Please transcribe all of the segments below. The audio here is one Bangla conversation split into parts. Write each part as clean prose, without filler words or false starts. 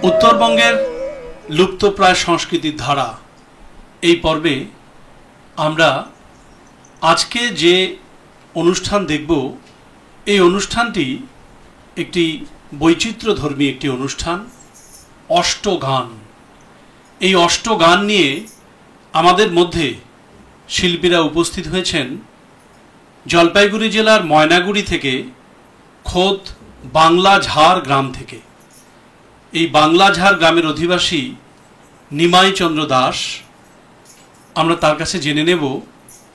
উত্তরবঙ্গের লুপ্তপ্রায় সংস্কৃতির ধারা এই পর্বে আমরা আজকে যে অনুষ্ঠান দেখব এই অনুষ্ঠানটি একটি বৈচিত্র্যধর্মী একটি অনুষ্ঠান অষ্টগান। এই অষ্টগান নিয়ে আমাদের মধ্যে শিল্পীরা উপস্থিত হয়েছেন জলপাইগুড়ি জেলার ময়নাগুড়ি থেকে, খোদ বাংলাঝাড় গ্রাম থেকে। এই বাংলাঝাড় গ্রামের অধিবাসী নিমাই চন্দ্র দাস। আমরা তার কাছে জেনে নেব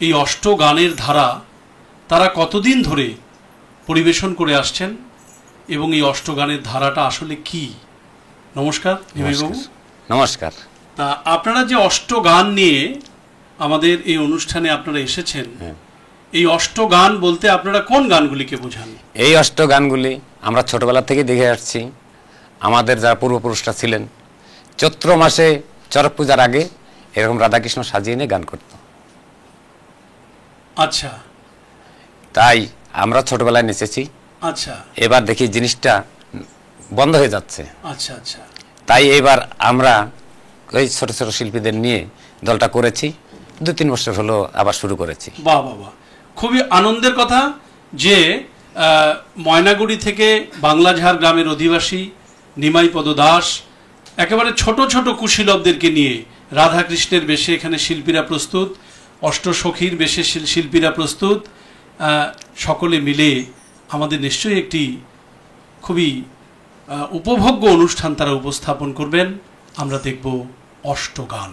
এই অষ্টগানের ধারা তারা কতদিন ধরে পরিবেশন করে আসছেন এবং এই অষ্টগানের ধারাটা আসলে কি। নমস্কার নিমাইবাবু। নমস্কার। তা আপনারা যে অষ্টগান নিয়ে আমাদের এই অনুষ্ঠানে আপনারা এসেছেন, এই অষ্টগান বলতে আপনারা কোন গানগুলিকে বোঝান? এই অষ্টগানগুলি আমরা ছোটবেলা থেকে দেখে আসছি। আমাদের যারা পূর্বপুরুষরা ছিলেন চৈত্র মাসে চড়ক পূজার আগে এরকম রাধাকৃষ্ণ সাজিয়ে নিয়ে গান করত। আচ্ছা, তাই আমরা ছোটবেলায় নেচেছি। আচ্ছা, এবার দেখি জিনিসটা বন্ধ হয়ে যাচ্ছে। আচ্ছা আচ্ছা, তাই এবার আমরা ওই ছোট ছোট শিল্পীদের নিয়ে দলটা করেছি। 2-3 বছর হলো আবার শুরু করেছি। বাহ বাহ বাহ, খুবই আনন্দের কথা যে ময়নাগুড়ি থেকে বাংলাঝাড় গ্রামের অধিবাসী নিমাইপদ দাস একেবারে ছোট ছোট কুশীলবদেরকে নিয়ে রাধাকৃষ্ণের বেশে এখানে শিল্পীরা প্রস্তুত, অষ্টসখীর বেশে শিল্পীরা প্রস্তুত, সকলে মিলে আমাদের নিশ্চয়ই একটি খুবই উপভোগ্য অনুষ্ঠান তারা উপস্থাপন করবেন। আমরা দেখব অষ্টগান।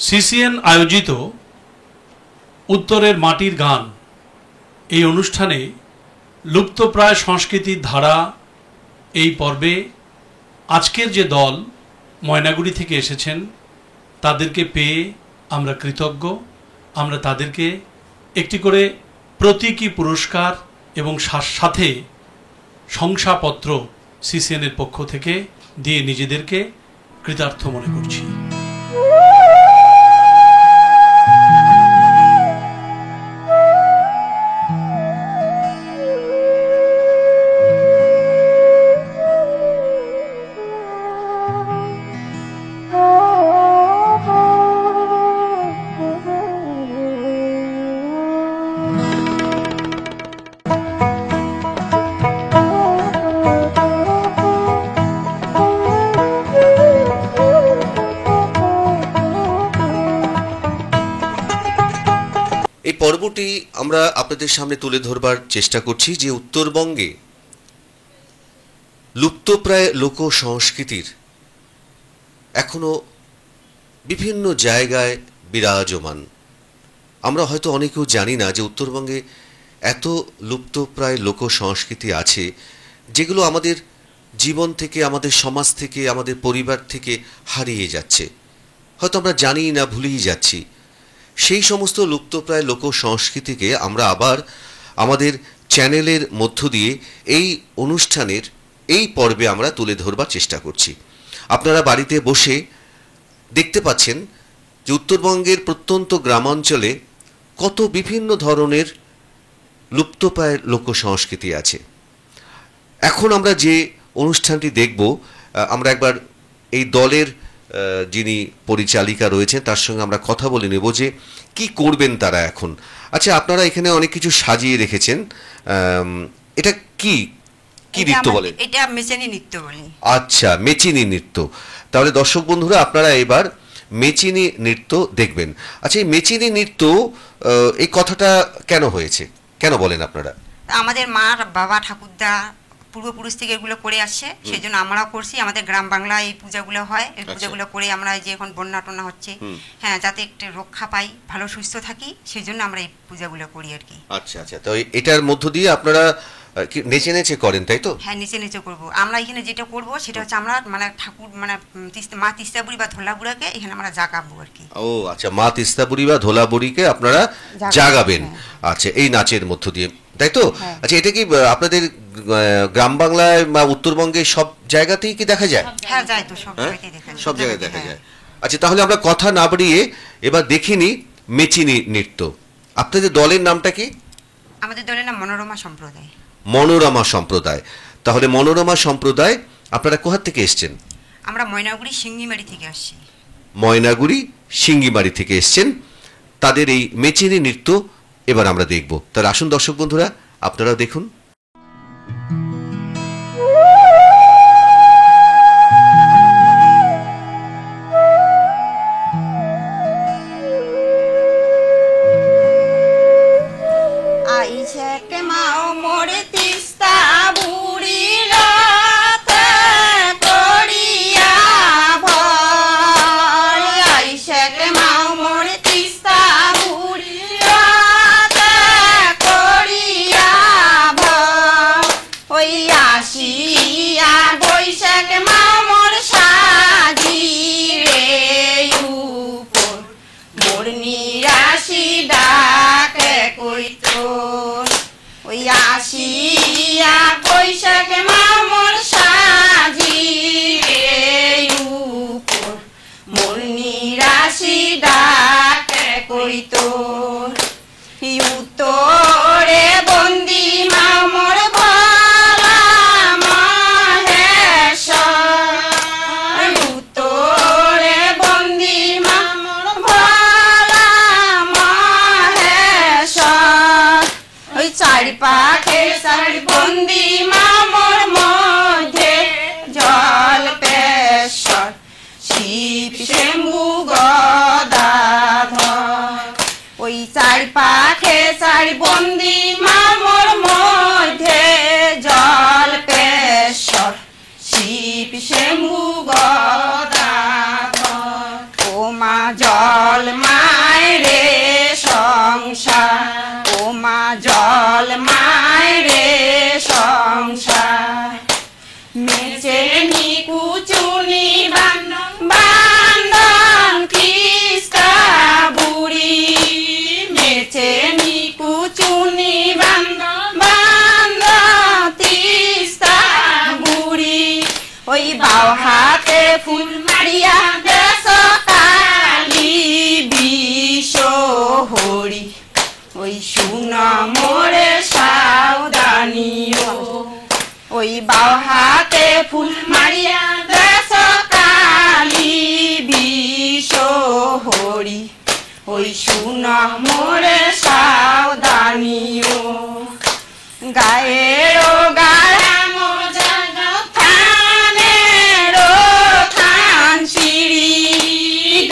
সিসিএন আয়োজিত উত্তরের মাটির গান এই অনুষ্ঠানে লুপ্তপ্রায় সংস্কৃতির ধারা এই পর্বে আজকের যে দল ময়নাগুড়ি থেকে এসেছেন তাদেরকে পেয়ে আমরা কৃতজ্ঞ। আমরা তাদেরকে একটি করে প্রতীকী পুরস্কার এবং সাথে শংসাপত্র সিসিএনের পক্ষ থেকে দিয়ে নিজেদেরকে কৃতার্থ মনে করছি। এই পর্বটি আমরা আপনাদের সামনে তুলে ধরবার চেষ্টা করছি যে উত্তরবঙ্গে লুপ্তপ্রায় লোক সংস্কৃতির এখনো বিভিন্ন জায়গায় বিরাজমান। আমরা হয়তো অনেকেও জানি না যে উত্তরবঙ্গে এত লুপ্তপ্রায় লোক সংস্কৃতি আছে যেগুলো আমাদের জীবন থেকে, আমাদের সমাজ থেকে, আমাদের পরিবার থেকে হারিয়ে যাচ্ছে, হয়তো আমরা জানি না, ভুলেই যাচ্ছি। সেই সমস্ত লুপ্তপ্রায় লোক সংস্কৃতিকে আমরা আবার আমাদের চ্যানেলের মধ্য দিয়ে এই অনুষ্ঠানের এই পর্বে আমরা তুলে ধরবার চেষ্টা করছি। আপনারা বাড়িতে বসে দেখতে পাচ্ছেন যে উত্তরবঙ্গের প্রত্যন্ত গ্রামাঞ্চলে কত বিভিন্ন ধরনের লুপ্তপ্রায় লোক সংস্কৃতি আছে। এখন আমরা যে অনুষ্ঠানটি দেখব, আমরা একবার এই দলের যিনি পরিচালিকা রয়েছেন তার সঙ্গে আমরা কথা বলে নেব যে কি করবেন তারা এখন। আচ্ছা, আপনারা এখানে অনেক কিছু সাজিয়ে রেখেছেন, এটা কি কি নৃত্য বলেন? এটা মেচিনি নৃত্য বলে। আচ্ছা, মেচিনি নৃত্য। তাহলে দর্শক বন্ধুরা আপনারা এবার মেচিনি নৃত্য দেখবেন। আচ্ছা, এই মেচিনি নৃত্য এই কথাটা কেন হয়েছে, কেন বলেন আপনারা? আমাদের মা বাবা ঠাকুরদা পূর্বপুরুষ থেকে এগুলো করে আসছে, সেই জন্য আমরাও করছি। আমাদের গ্রাম বাংলায় এই পূজাগুলো হয়, এই পূজাগুলো করে আমরা এই যে এখন বন্যা টন্যা হচ্ছে, হ্যাঁ, যাতে একটু রক্ষা পাই, ভালো সুস্থ থাকি, সেই জন্য আমরা এই পূজাগুলো করি আর কি। আচ্ছা আচ্ছা, তো এটার মধ্য দিয়ে আপনারা নেচে নেচে করেন, তাই তো? হ্যাঁ, নেচে নেচে করবো আমরা। এখানে যেটা করবো সেটা হচ্ছে আমরা মানে ঠাকুর মানে মা তিস্তাবুড়ি বা ধোলাবুড়াকে এখানে আমরা জাগাবো আর কি। ও আচ্ছা, মা তিস্তাবুড়ি বা ধোলাবুড়িকে আপনারা জাগাবেন, আচ্ছা, এই নাচের মধ্য দিয়ে, তাই তো? আচ্ছা, এটা কি আপনাদের গ্রাম বাংলায় বা উত্তরবঙ্গে সব জায়গাতেই কি দেখা যায়? হ্যাঁ, যায় তো, সব জায়গাতেই দেখা যায়, সব জায়গায় দেখা যায়। আচ্ছা, তাহলে আমরা কথা না বাড়িয়ে এবার দেখিনি মেচিনি নৃত্য। আপনাদের দলের নামটা কি? আমাদের দলের নাম মনোরমা সম্প্রদায়। মনোরমা সম্প্রদায়। তাহলে মনোরমা সম্প্রদায় আপনারা কোথা থেকে এসছেন? আমরা ময়নাগুড়ি সিঙ্গিমারি থেকে আসছি। ময়নাগুড়ি সিঙ্গিমারি থেকে এসছেন। তাদের এই মেচিনি নৃত্য এবার আমরা দেখব। তাহলে আসুন দর্শক বন্ধুরা, আপনারাও দেখুন। জল বাও হাতে ফুল মারিয়া দেশ কালী বিশ্ব হরি ওই শুনা মোরে সাবধানিও ওই বাও হাতে ফুল মারিয়া দেশ কালী বিশ্ব হরি ওই শুনা মোরে সাবধানিও গায়েরও গাড়া মোজানো থানেরও থান সিঁড়ি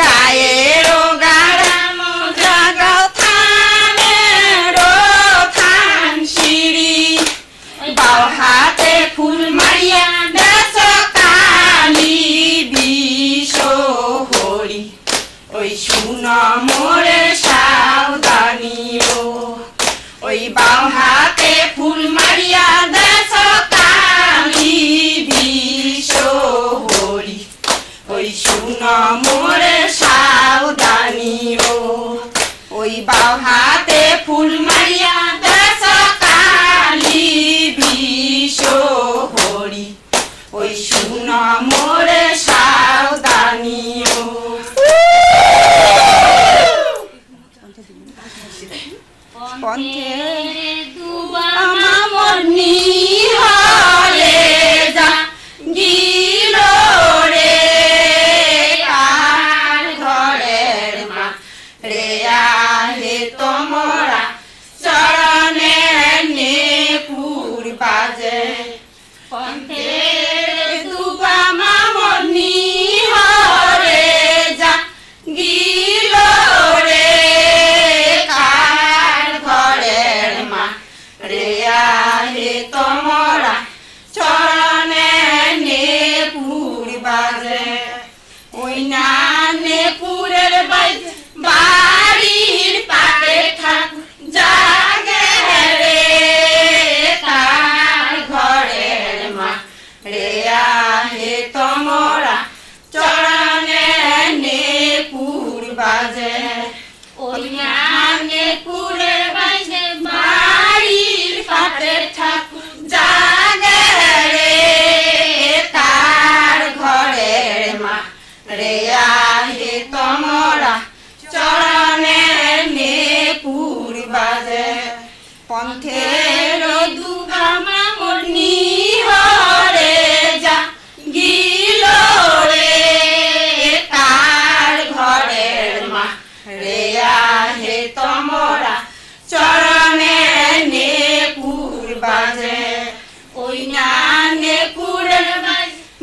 গায়েরও গাড়া মোজানো থানেরও থান সিঁড়ি বাও হাতে ফুল মারিয়া দেশ কালী বিশ্ব হরি ওই শুনা মোরে সাবধানিও ওই বাও হাতে ফুল মারিয়া দেশ কালী বিশ্ব হরি ওই শুনা মোরে সাবধানিও ওই বাও হাতে ফুল মারিয়া দেশ কালী বিশ্ব হরি ওই শুনা মোরে সাবধানিও পন্থের দুবামা মনি হলে যা গিল রে কার ঘরের মা রে আহে তোমরা চরণে নেপুর বাজে পন্থের দুবামা মনি হলে যা গিল রে রে তোমরা চরণে নেপুর বাজে ওই না নেপুরের বাড়ির পাটে ঠাকুর জাগে রে তার ঘরের মা রে আহে তোমরা চরণে নেপুর বাজে ওই না নেপুরের বাড়ির পাটে ঠাকুর জাগে রে তার ঘরের মা রে আহে তোমরা চরণে নেপুর বাজে পন্থের দুবামা মনি হরে যা গিল রে তার ঘরের মা রে আহে তোমরা চরণে নেপুর বাজে ওই না নেপুরের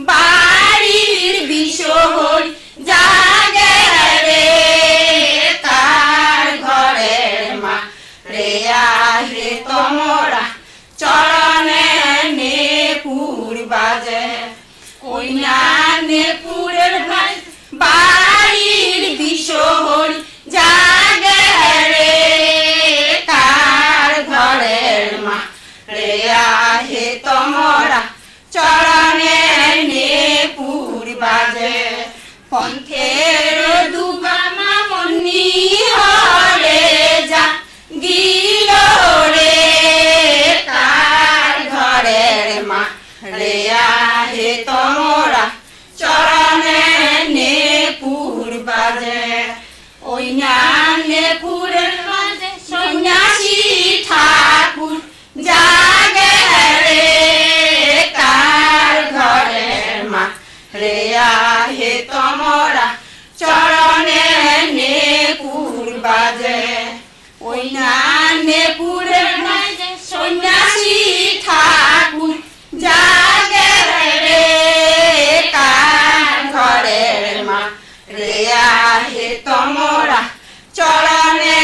বাড়ির বিষয় জাগে রে তার ঘরের মা রে আহে তোমরা চরণে নেপুর বাজে ওই না নেপুরের বাড়ির বিষয় জাগে রে তার ঘরের মা রে আহে তোমরা চরণে নেপুর বাজে পন্থের দুবামা মনি হরে যা গিল রে তার ঘরের মা রে আহে তোমরা চরণে নেপুর বাজে ওই না নেপুরের বাজে সন্ন্যাসী ঠাকুর জাগে রে তার ঘরের মা রে আহে তোমরা চরণে নেপুর বাজে ওই না নেপুরের বাজে সন্ন্যাসী ঠাকুর জাগে রে তার ঘরের মা রে আহে তোমরা চরণে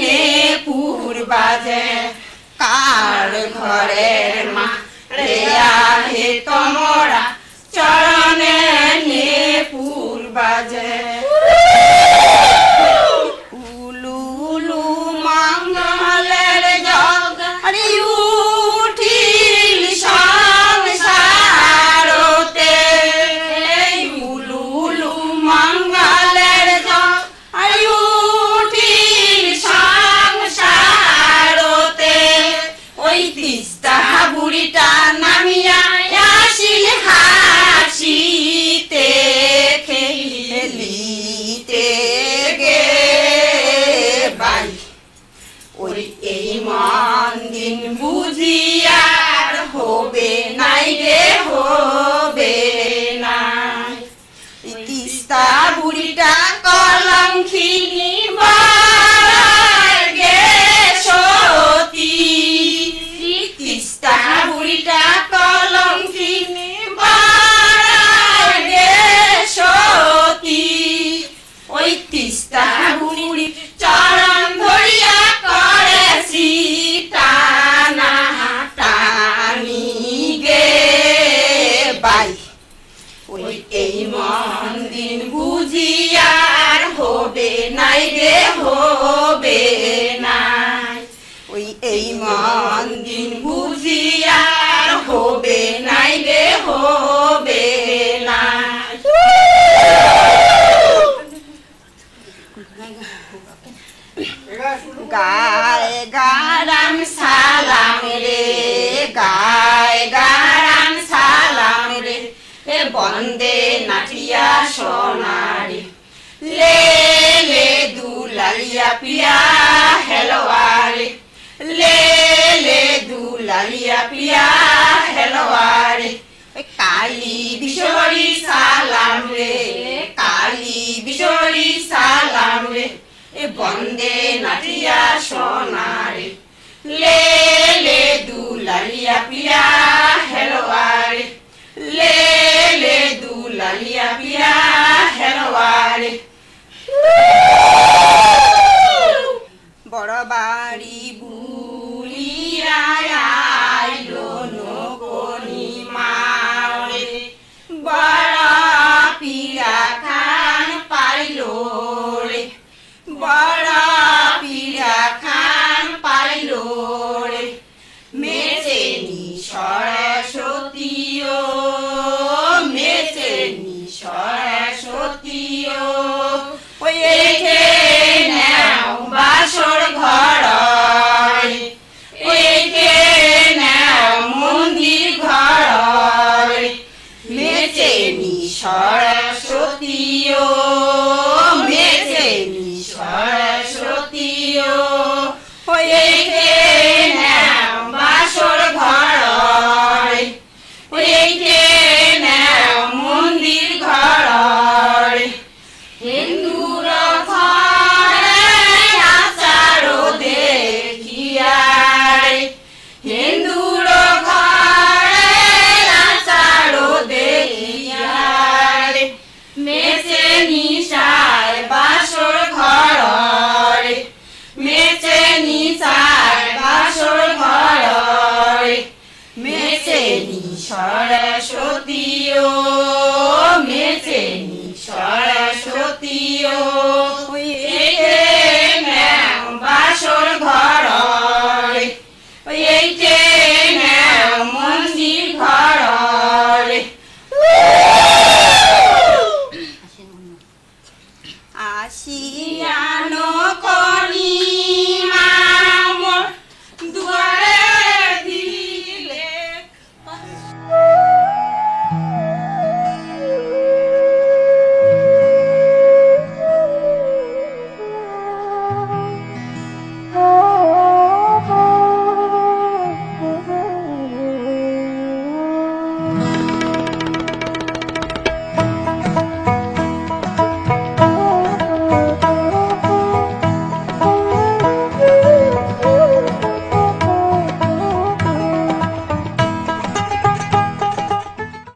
নেপুর বাজে কার ঘরের মা রে আহে তোমরা চরণে নেপুর বাজে উলু উলু মঙ্গলের জগ আরে উঠিল সংসারতে উলু উলু মঙ্গলের জগ আরে উঠিল সংসারতে ওই তিস্তা বুড়িটা নামিয়া আসি ওই এই মন দিন বুঝিয়ার হবে নাই রে হবে নাই তিস্তা বুড়িটা কলঙ্কিনী বাড়ার গে সতী তিস্তা বুড়িটা কলঙ্কিনী বাড়ার গে সতী ওই তিস্তা বুড়ি চরণ ধরিয়া করেছি টানা টানি গে বাই ওই এই মন দিন বুঝিয়ার হবে নাই রে হবে নাই ওই এই মন দিন বুঝিয়ার হবে নাই রে হবে নাই গায় গারাম সালাম রে গায় গারাম সালাম রে এ বন্দে নাটিয়া সোনারি লে লে দুলালিয়া পিয়া হেলওয়ারে লে লে দুলালিয়া পিয়া হেলওয়ারে কালী বিশরি সালাম রে কালী বিশরি সালাম রে এ বন্দে নাটিয়া সোনারে লে লে দুলালিয়া পিয়া হেলওয়ারে লে লে দুলালিয়া পিয়া হেলওয়ারে বড় বাড়ি বুলিয়া